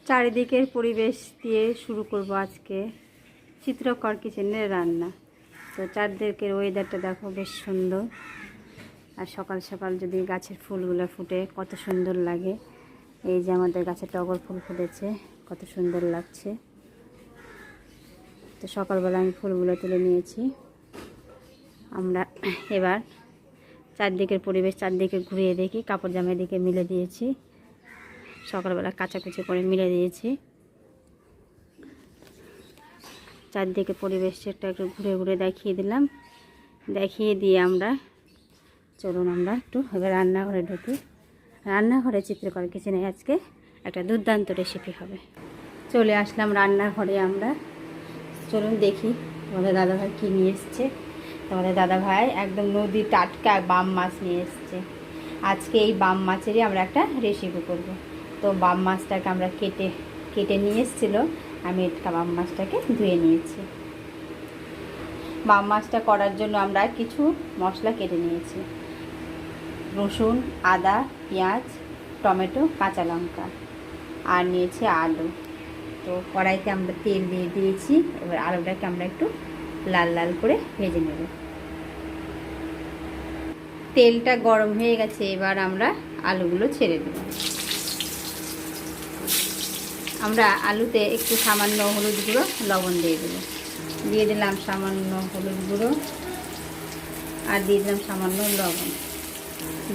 চারিদিকের পরিবেশ দিয়ে শুরু করব আজকে চিত্রকর কিচেনের রান্না। তো চারদিকের ওয়েদারটা দেখো, বেশ সুন্দর। আর সকাল সকাল যদি গাছের ফুলগুলো ফুটে কত সুন্দর লাগে। এই যে আমাদের গাছে টগর ফুল ফুটেছে, কত সুন্দর লাগছে। তো সকালবেলা আমি ফুলগুলো তুলে নিয়েছি। আমরা এবার চারদিকের পরিবেশ চারদিকে ঘুরিয়ে দেখি। কাপড় জামার দিকে মিলে দিয়েছি, সকালবেলা কাচাকুচি করে মিলে দিয়েছি। চারদিকে পরিবেশটা একটু ঘুরে ঘুরে দেখিয়ে দিলাম। দেখিয়ে দিয়ে আমরা চলুন আমরা একটু এবার রান্নাঘরে ঢুকি। রান্নাঘরে চিত্রকর কিচেনে আজকে একটা দুর্দান্ত রেসিপি হবে। চলে আসলাম রান্নাঘরে। আমরা চলুন দেখি তোমাদের দাদাভাই কী নিয়ে এসছে। তোমাদের দাদাভাই একদম নদী টাটকা বাম মাছ নিয়ে এসছে। আজকে এই বাম মাছেরই আমরা একটা রেসিপি করব। তো বাম মাছটাকে আমরা কেটে নিয়ে এসেছিলো। আমি বাম মাছটাকে ধুয়ে নিয়েছি। বাম মাছটা করার জন্য আমরা কিছু মশলা কেটে নিয়েছি। রসুন, আদা, পেঁয়াজ, টমেটো, কাঁচা লঙ্কা, আর নিয়েছি আলু। তো কড়াইতে আমরা তেল দিয়ে দিয়েছি। এবার আলুটাকে আমরা একটু লাল লাল করে ভেজে নেব। তেলটা গরম হয়ে গেছে, এবার আমরা আলুগুলো ছেড়ে দেব। আমরা আলুতে একটু সামান্য হলুদ গুঁড়ো, লবণ দিয়ে দেবো। দিয়ে দিলাম সামান্য হলুদ গুঁড়ো, আর দিয়ে দিলাম সামান্য লবণ।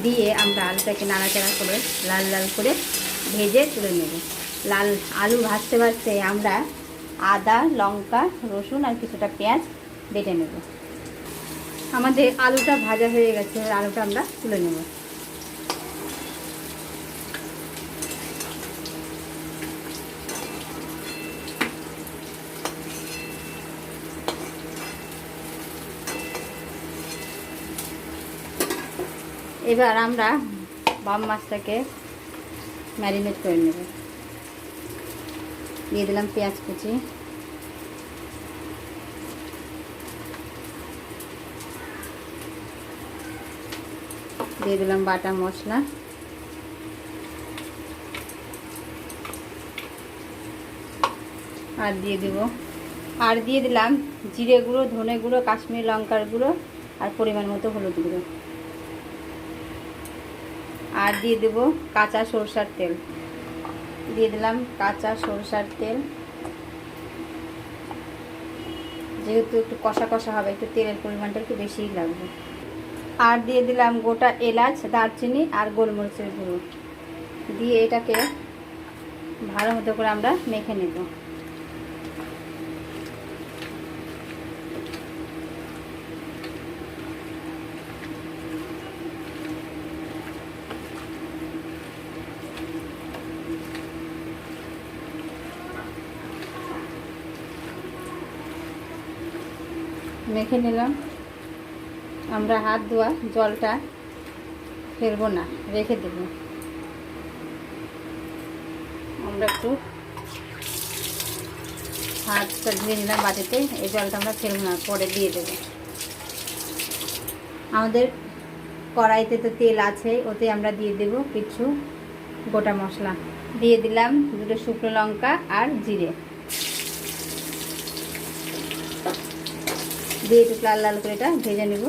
দিয়ে আমরা আলুটাকে নাড়াচাড়া করে লাল লাল করে ভেজে তুলে নেব। আলু ভাজতে ভাজতে আমরা আদা, লঙ্কা, রসুন আর কিছুটা পেঁয়াজ বেটে নেব। আমাদের আলুটা ভাজা হয়ে গেছে, আলুটা আমরা তুলে নেব। এবার আমরা বাম মাছটাকে ম্যারিনেট করে নেব। দিয়ে দিলাম পেঁয়াজ কুচি, দিয়ে দিলাম বাটা মশলা, আর দিয়ে দিলাম জিরে গুঁড়ো, ধনে গুঁড়ো, কাশ্মীরি লঙ্কার গুঁড়ো, আর পরিমাণ মতো হলুদ গুঁড়ো। আর দিয়ে দেব কাঁচা সরষার তেল। দিয়ে দিলাম কাঁচা সরষার তেল। যেহেতু একটু কষা কষা হবে, একটু তেলের পরিমাণটা একটু বেশিই লাগবে। আর দিয়ে দিলাম গোটা এলাচ, দারচিনি আর গোলমরিচের গুঁড়ো। দিয়ে এটাকে ভালো মতো করে আমরা মেখে নেব। মেখে নিলাম। আমরা হাত ধোয়া জলটা ফেলবো না, রেখে দেব। আমরা একটু হাতটা ধুয়ে নিলাম বাটিতে। এই জলটা আমরা ফেলবো না, পরে দিয়ে দেব। আমাদের কড়াইতে তো তেল আছে, ওতে আমরা দিয়ে দেব কিছু গোটা মশলা। দিয়ে দিলাম দুটো শুকনো লঙ্কা আর জিরে। দিয়ে একটু লাল লাল করে এটা ভেজে নেব।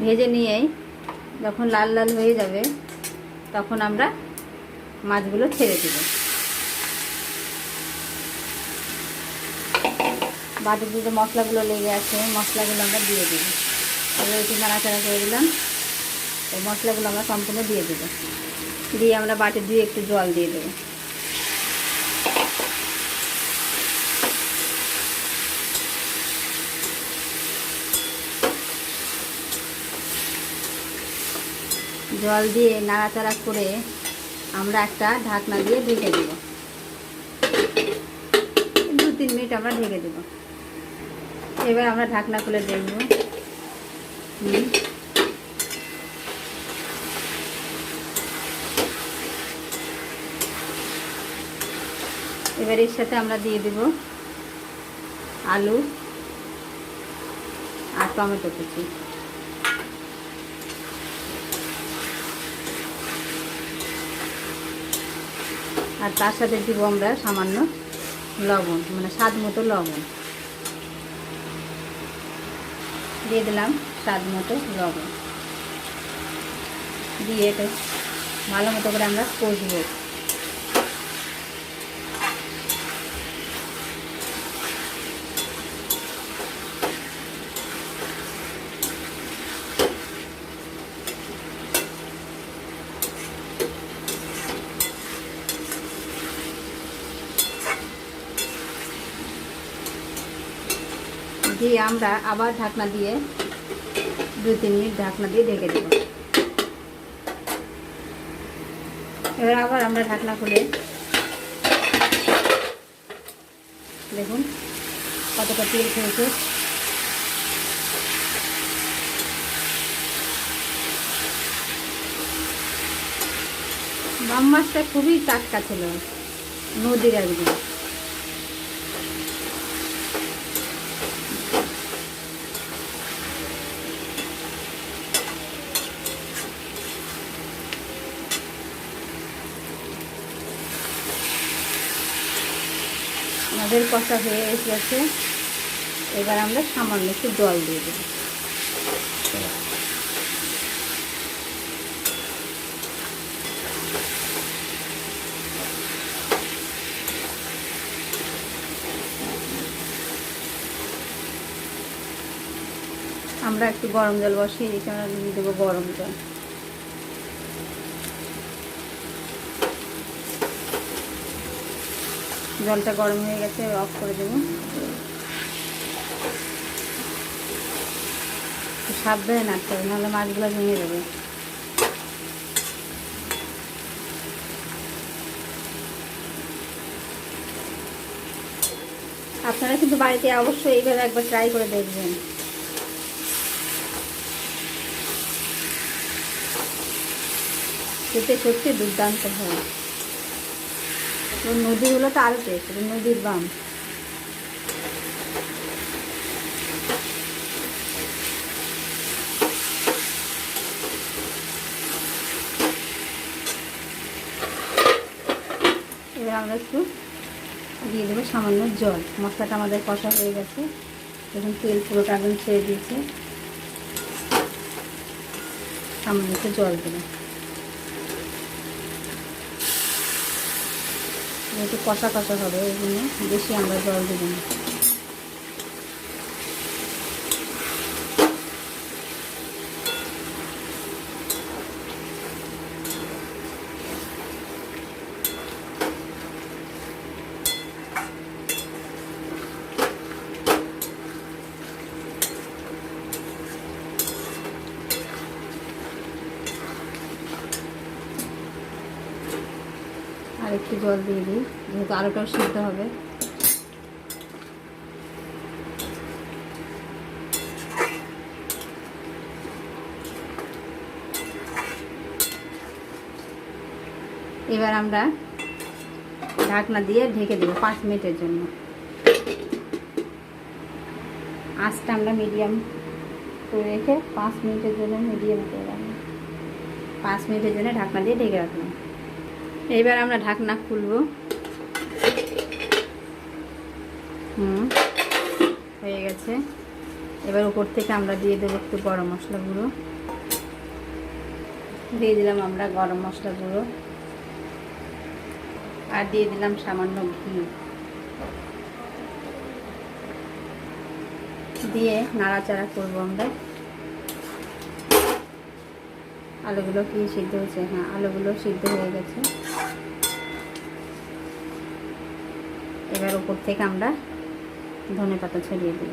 ভেজে নিয়েই যখন লাল লাল হয়ে যাবে, তখন আমরা মাছগুলো ছেড়ে দেব। বাটিতে যে মশলাগুলো লেগে আছে, মশলাগুলো আমরা দিয়ে দেব। এবার একটু নাড়াচাড়া করে দিলাম। এই মশলাগুলো আমরা সম্পূর্ণ দিয়ে দেব। দিয়ে আমরা বাটি দিয়ে একটু জল দিয়ে দেব। জল দিয়ে নাড়াচাড়া করে আমরা একটা ঢাকনা দিয়ে ঢেকে দেব। 2-3 মিনিট আমরা ঢেকে দেব। এবার আমরা ঢাকনা খুলে দেখব। এবার এর সাথে আমরা দিয়ে দেব আলু টমেটো কুচি। আর তার সাথে দিব আমরা সামান্য লবণ, মানে স্বাদ মতো লবণ দিয়ে দিলাম, স্বাদ মতো লবণ দিয়ে এটা ভালো মতো করে আমরা কষবো। দিয়ে আমরা আবার ঢাকনা দিয়ে 2-3 মিনিট ঢাকনা দিয়ে ঢেকে দেব। এবার আবার আমরা ঢাকনা খুলে দেখুন কতটা তেল খেয়েছে। বাম মাছটা খুবই টাটকা ছিল, নদীর একদম। আমাদের কষা হয়ে এসেছে, এবার আমরা সামান্য একটু জল দিয়ে দেব। আমরা একটু গরম জল বসিয়ে দিচ্ছি, আমরা দিয়ে দেবো গরম জল। জলটা গরম হয়ে গেছে, অফ করে দেবো। সাবধানে নাড়তে হবে, নাহলে মাছগুলো ভেঙে যাবে। আপনারা কিন্তু বাড়িতে অবশ্যই এইভাবে একবার ট্রাই করে দেখবেন। খেতে সত্যি দুর্দান্ত হয়। নদীগুলো তো আরও টেস্ট, নদীর বাম। এবার আমরা একটু দিয়ে দেবো সামান্য জল। মশলাটা আমাদের কষা হয়ে গেছে, এখন তেল পুরোটা একদম ছেড়ে দিয়েছে। সামান্য একটু জল দেবো, একটু কষা কষা হবে, ওই জন্য বেশি আমরা জল দেব না। আর একটু জল দিয়ে দিই, যেহেতু আলুটাও সিদ্ধ হবে। এবার আমরা ঢাকনা দিয়ে ঢেকে দেবো 5 মিনিটের জন্য। আঁচটা আমরা মিডিয়াম করে রেখে 5 মিনিটের জন্য মিডিয়াম করে রাখলাম। 5 মিনিটের জন্য ঢাকনা দিয়ে ঢেকে রাখলাম। এইবার আমরা ঢাকনা খুলব। হয়ে গেছে। এবার উপর থেকে আমরা দিয়ে দেবো একটু গরম মশলা গুঁড়ো। দিয়ে দিলাম আমরা গরম মশলা গুঁড়ো, আর দিয়ে দিলাম সামান্য ঘি। দিয়ে নাড়াচাড়া করবো আমরা। আলুগুলো কি সিদ্ধ হয়েছে? হ্যাঁ, আলুগুলো সিদ্ধ হয়ে গেছে। এবার উপর থেকে আমরা ধনেপাতা ছড়িয়ে দেব।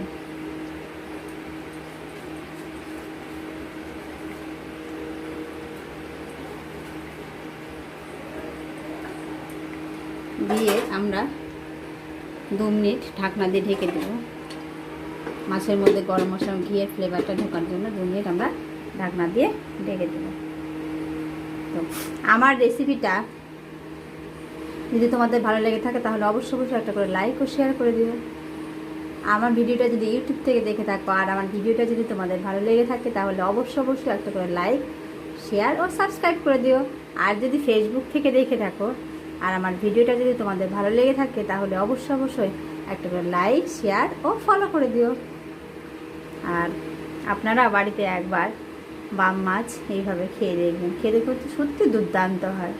দিয়ে আমরা 2 মিনিট ঢাকনা দিয়ে ঢেকে দেব। মাছের মধ্যে গরম মশলা ঘিয়ের ফ্লেভারটা ঢোকার জন্য 2 মিনিট আমরা ঢাকনা দিয়ে ঢেকে দেব। তো আমার রেসিপিটা যদি তোমাদের ভালো লেগে থাকে তাহলে অবশ্যই একটা করে লাইক ও শেয়ার করে দিও। আমার ভিডিওটা যদি ইউটিউব থেকে দেখে থাকো আর আমার ভিডিওটা যদি তোমাদের ভালো লেগে থাকে তাহলে অবশ্যই একটা করে লাইক, শেয়ার ও সাবস্ক্রাইব করে দিও। আর যদি ফেসবুক থেকে দেখে থাকো আর আমার ভিডিওটা যদি তোমাদের ভালো লেগে থাকে তাহলে অবশ্যই একটা করে লাইক, শেয়ার ও ফলো করে দিও। আর আপনারা বাড়িতে একবার বাম মাছ এইভাবে খেয়ে দেখবেন, খেয়ে দেখতে সত্যি দুর্দান্ত হয়,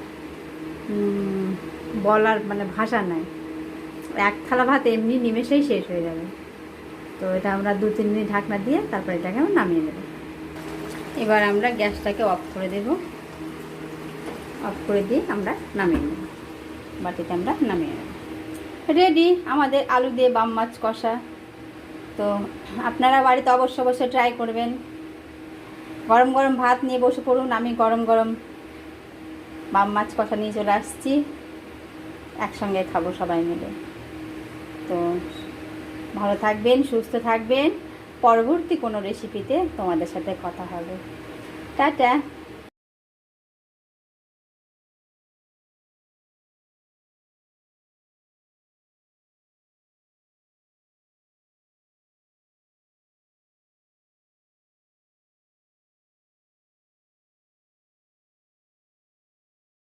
বলার মানে ভাষা নাই। এক থালা ভাত এমনি নিমেষেই শেষ হয়ে যাবে। তো এটা আমরা 2-3 মিনিট ঢাকনা দিয়ে তারপর এটাকে আমরা নামিয়ে দেব। এবার আমরা গ্যাসটাকে অফ করে দেব, অফ করে দিয়ে আমরা নামিয়ে নেব, বাটিতে আমরা নামিয়ে নেব। রেডি আমাদের আলু দিয়ে বাম মাছ কষা। তো আপনারা বাড়িতে অবশ্যই ট্রাই করবেন। গরম গরম ভাত নিয়ে বসে পড়ুন, আমি গরম গরম বাম মাছ কষা নিয়ে চলে আসছি, একসঙ্গে খাবো সবাই মিলে। তো ভালো থাকবেন, সুস্থ থাকবেন, পরবর্তী কোনো রেসিপিতে তোমাদের সাথে কথা হবে। টাটা।